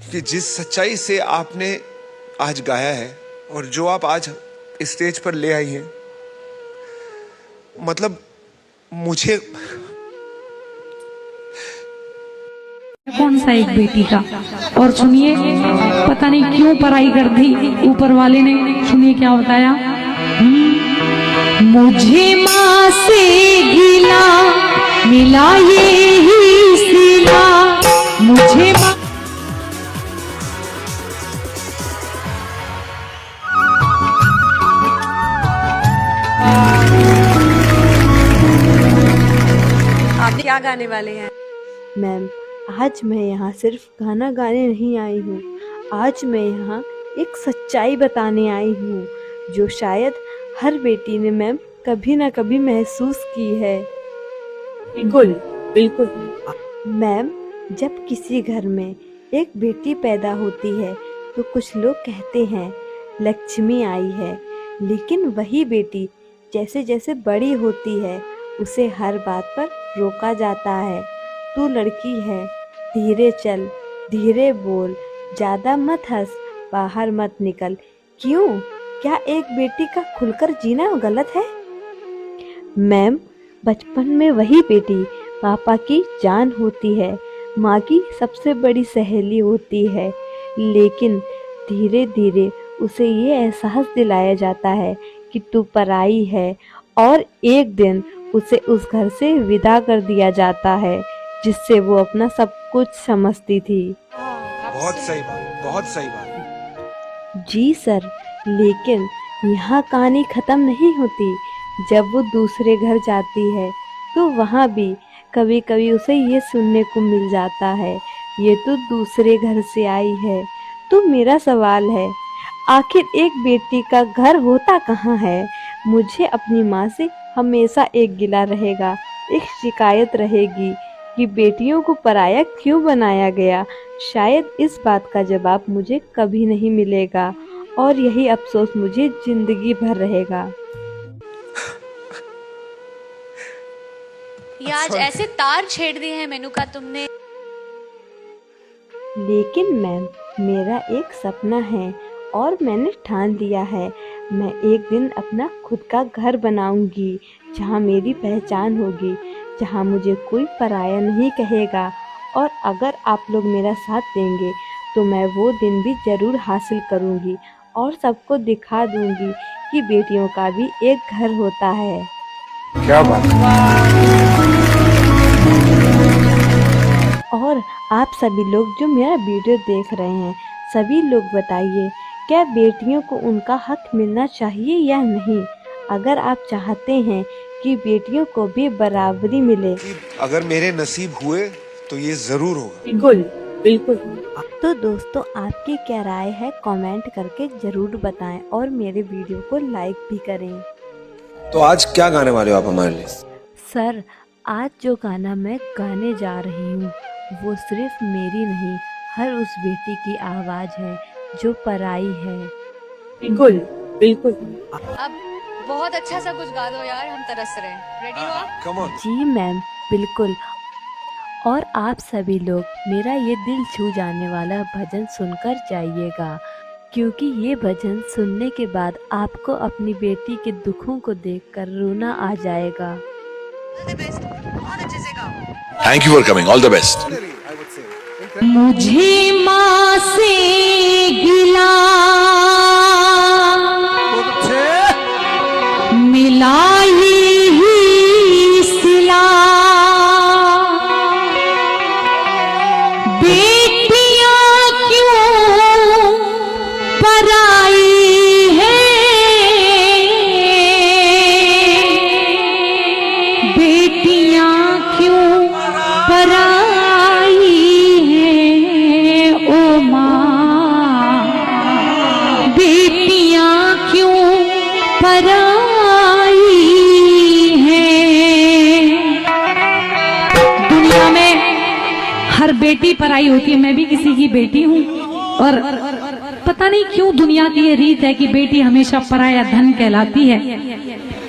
कि जिस सच्चाई से आपने आज गाया है और जो आप आज स्टेज पर ले आई हैं, मतलब मुझे कौन सा एक बेटी का। और सुनिए, पता नहीं क्यों पराई कर दी ऊपर वाले ने। सुनिए क्या बताया। मुझे माँ से गिला मिला ये ही सिला, मुझे माँ। आप क्या गाने वाले हैं? मैम, आज मैं यहाँ सिर्फ गाना गाने नहीं आई हूँ, आज मैं यहाँ एक सच्चाई बताने आई हूँ जो शायद हर बेटी ने मैम कभी ना कभी महसूस की है। बिल्कुल बिल्कुल। मैम, जब किसी घर में एक बेटी पैदा होती है तो कुछ लोग कहते हैं लक्ष्मी आई है, लेकिन वही बेटी जैसे जैसे बड़ी होती है उसे हर बात पर रोका जाता है। तू लड़की है, धीरे चल, धीरे बोल, ज़्यादा मत हंस, बाहर मत निकल। क्यों? क्या एक बेटी का खुलकर जीना गलत है? मैम, बचपन में वही बेटी पापा की जान होती है, माँ की सबसे बड़ी सहेली होती है, लेकिन धीरे धीरे उसे ये एहसास दिलाया जाता है कि तू पराई है और एक दिन उसे उस घर से विदा कर दिया जाता है जिससे वो अपना सब कुछ समझती थी। बहुत सही बात, बहुत सही बात। जी सर, लेकिन यहाँ कहानी खत्म नहीं होती। जब वो दूसरे घर जाती है तो वहाँ भी कभी कभी उसे ये सुनने को मिल जाता है, ये तो दूसरे घर से आई है। तो मेरा सवाल है, आखिर एक बेटी का घर होता कहाँ है? मुझे अपनी माँ से हमेशा एक गिला रहेगा, एक शिकायत रहेगी कि बेटियों को पराया क्यों बनाया गया। शायद इस बात का जवाब मुझे कभी नहीं मिलेगा और यही अफसोस मुझे जिंदगी भर रहेगा। ये आज ऐसे तार छेड़ दिए हैं मेनू का तुमने। लेकिन मैम, मेरा एक सपना है और मैंने ठान लिया है, मैं एक दिन अपना खुद का घर बनाऊंगी जहाँ मेरी पहचान होगी, जहाँ मुझे कोई पराया नहीं कहेगा। और अगर आप लोग मेरा साथ देंगे तो मैं वो दिन भी ज़रूर हासिल करूंगी और सबको दिखा दूंगी कि बेटियों का भी एक घर होता है। क्या बात है। और आप सभी लोग जो मेरा वीडियो देख रहे हैं, सभी लोग बताइए, क्या बेटियों को उनका हक मिलना चाहिए या नहीं? अगर आप चाहते हैं कि बेटियों को भी बराबरी मिले, अगर मेरे नसीब हुए तो ये जरूर होगा। बिल्कुल बिल्कुल। तो दोस्तों, आपकी क्या राय है कमेंट करके जरूर बताएं और मेरे वीडियो को लाइक भी करें। तो आज क्या गाने वाले हो आप हमारे लिए? सर, आज जो गाना मैं गाने जा रही हूँ वो सिर्फ मेरी नहीं, हर उस बेटी की आवाज़ है जो पराई है। बिल्कुल बिल्कुल। अब बहुत अच्छा सा कुछ गा दो यार, हम तरस रहे हैं। रेडी हो आप? Come on. जी मैम, बिल्कुल। और आप सभी लोग मेरा ये दिल छू जाने वाला भजन सुनकर जाइएगा, क्योंकि ये भजन सुनने के बाद आपको अपनी बेटी के दुखों को देखकर रोना आ जाएगा। बहुत अच्छे से गाओ। Thank you for coming. All the best. मुझे माँ से गिला मिला ये ही सिला, बेटियां क्यों पराई है, बेटियां क्यों पराई है, ओ माँ बेटियां क्यों पराई हर बेटी पराई होती है। मैं भी किसी की बेटी हूँ और पता नहीं क्यों दुनिया की ये रीत है कि बेटी हमेशा पराया धन कहलाती है।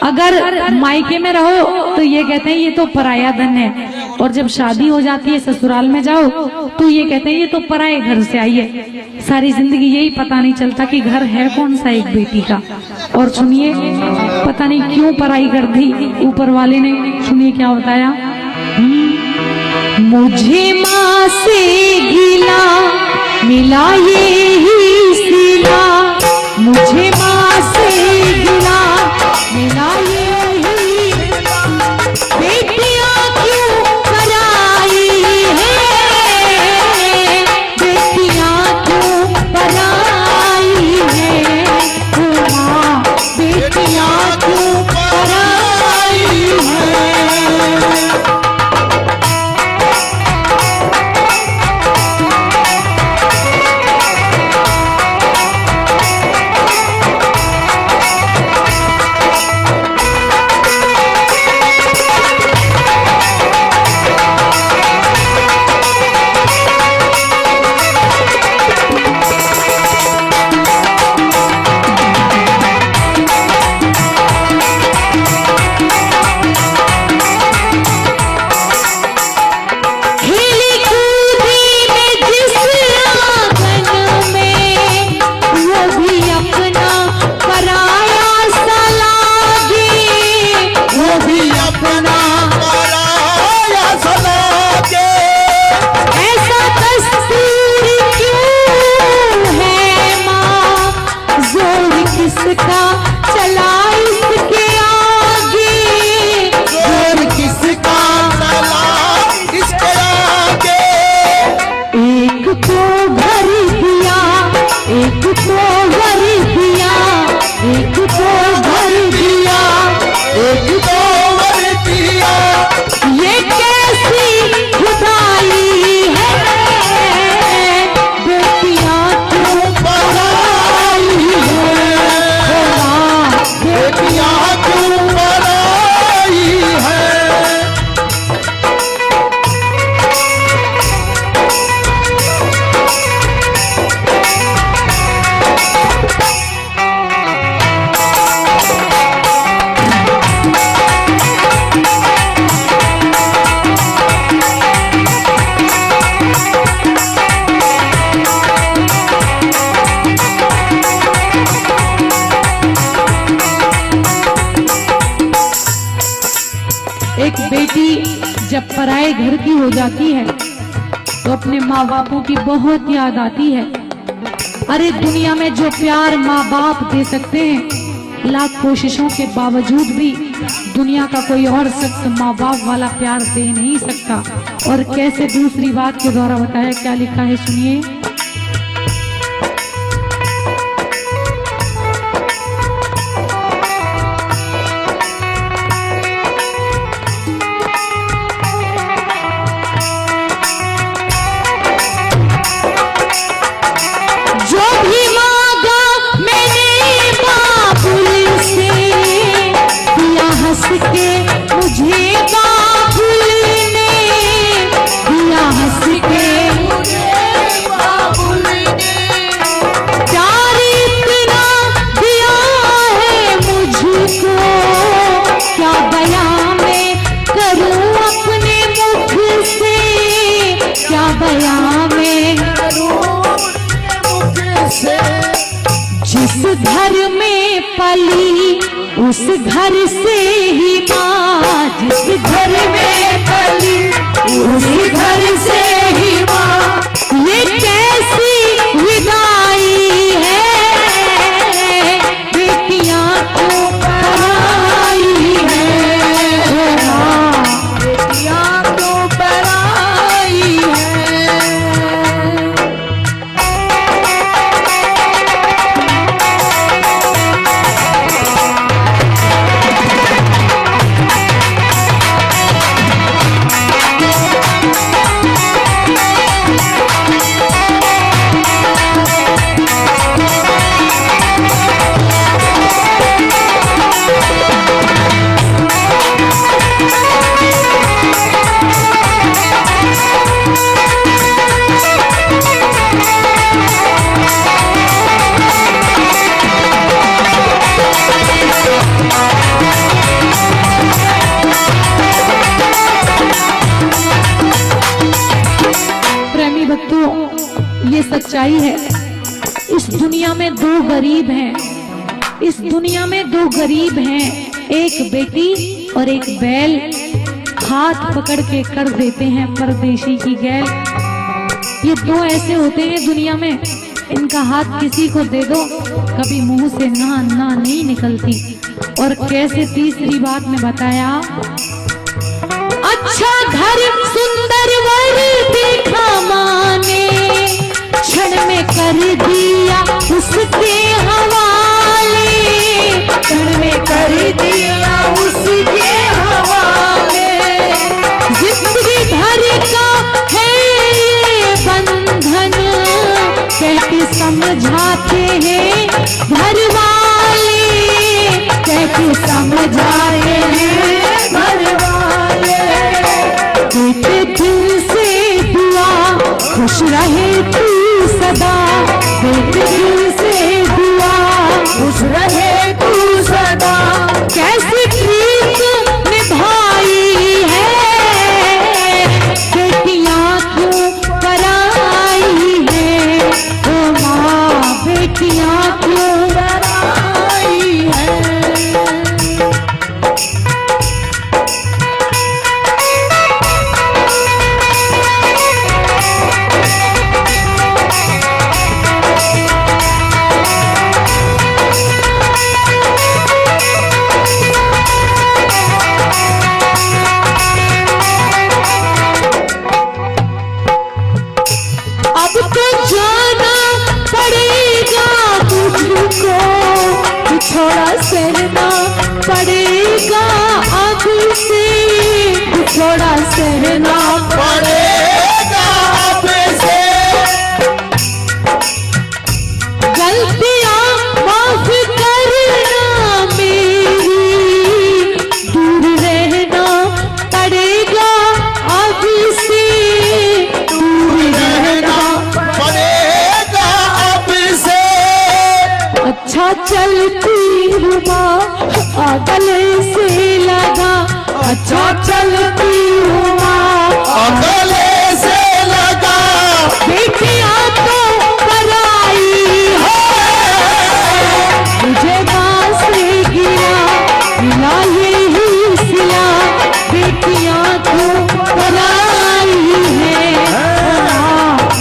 अगर मायके में रहो तो ये कहते हैं ये तो पराया धन है, और जब शादी हो जाती है ससुराल में जाओ तो ये कहते हैं ये तो पराये घर से आई है। सारी जिंदगी यही पता नहीं चलता कि घर है कौन सा एक बेटी का। और सुनिए, पता नहीं क्यों पराई कर दी ऊपर वाले ने। सुनिए क्या बताया। मुझे माँ से गिला मिला ये ही सिला, मुझे माँ से गिला मिला ये ही, बेटियां क्यों पराई है, बेटियां क्यों पराई है, ओ माँ बेटियां क्यों पराई है। एक बेटी जब पराए घर की हो जाती है तो अपने माँ बापों की बहुत याद आती है। अरे दुनिया में जो प्यार माँ बाप दे सकते हैं, लाख कोशिशों के बावजूद भी दुनिया का कोई और शख्स माँ बाप वाला प्यार दे नहीं सकता। और कैसे दूसरी बात के द्वारा बताया, क्या लिखा है सुनिए। जिस घर में पली उस घर से ही माँ, जिस घर में पली उस घर से ही माँ, ये कैसी विदाई है, बेटियां क्यों पराई है, बेटियां क्यों पराई है। सच्चाई है। इस दुनिया में दो गरीब हैं, इस दुनिया में दो गरीब हैं, एक बेटी और एक बैल। हाथ पकड़ के कर देते हैं परदेशी की गैल। ये दो ऐसे होते हैं दुनिया में, इनका हाथ किसी को दे दो कभी मुंह से ना ना नहीं निकलती। और कैसे तीसरी बात में बताया, अच्छा घर सुंदर वर देखा माने, क्षण में कर दिया उसके हवाले, क्षण में कर दिया उसके हवाले। जिंदगी भर का है ये बंधन, कहते समझाते हैं घर वाले, कहते समझाते हैं घर वाले। बेटे दिल से दुआ खुश रहे तू सदा, बेटे दिल से दुआ खुश रहे तू सदा। कैसी प्रीत निभाई है, बेटियां क्यों पराई है, ओ माँ बेटियां क्यों पराई है। अब तो जाना पड़ेगा तुझको, बिछोड़ा सहना पड़ेगा अब से, बिछोड़ा सहना पड़ेगा अब से। गलतियां माफ करना मेरी, दूर रहना पड़ेगा अब से, दूर रहना पड़ेगा अब से। अच्छा चलती हूँ माँ गले से लगा, अच्छा चलती हूँ माँ गले से लगा। बेटियां तो पराई है, मुझे बांस से गिरा मिला यही सिला। बेटियां तो पराई है,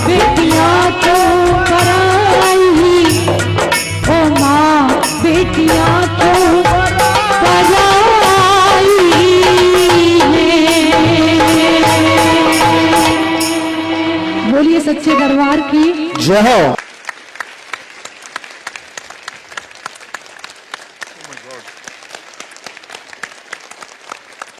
बेटियां तो पराई, ओ माँ बेटियां तो पराई है। बोलिए सच्चे दरबार की जय हो।